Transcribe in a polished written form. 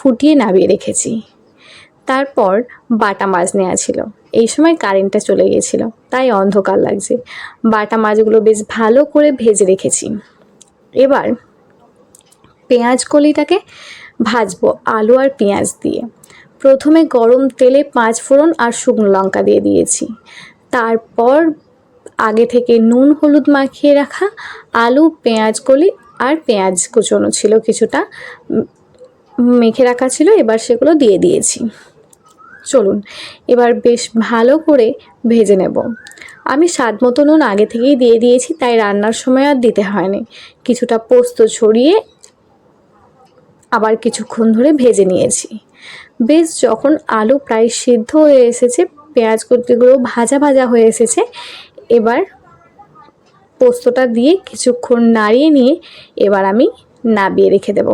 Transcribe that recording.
ফুটিয়ে নামিয়ে রেখেছি। তারপর বাটা মাছ নেওয়া ছিল। এই সময় কারেন্টটা চলে গিয়েছিল, তাই অন্ধকার লাগছে। বাটা মাছগুলো বেশ ভালো করে ভেজে রেখেছি। এবার পেঁয়াজ কলিটাকে ভাজবো আলু আর পেঁয়াজ দিয়ে। প্রথমে গরম তেলে 5 ফোড়ন আর শুকনো লঙ্কা দিয়ে দিয়েছি। তারপর আগে থেকে নুন হলুদ মাখিয়ে রাখা আলু, পেঁয়াজ কলি আর পেঁয়াজ কুচনো ছিল, কিছুটা মেখে রাখা ছিল, এবার সেগুলো দিয়ে দিয়েছি। চলুন এবার বেশ ভালো করে ভেজে নেব। আমি স্বাদ মতো নুন আগে থেকেই দিয়ে দিয়েছি, তাই রান্নার সময় আর দিতে হয়নি। কিছুটা পোস্ত ছড়িয়ে আবার কিছুক্ষণ ধরে ভেজে নিয়েছি। বেশ যখন আলু প্রায় সিদ্ধ হয়ে এসেছে, পেঁয়াজ কুচিগুলো ভাজা ভাজা হয়ে এসেছে, এবার পোস্তটা দিয়ে কিছুক্ষণ নাড়িয়ে নিয়ে এবার আমি নামিয়ে রেখে দেব।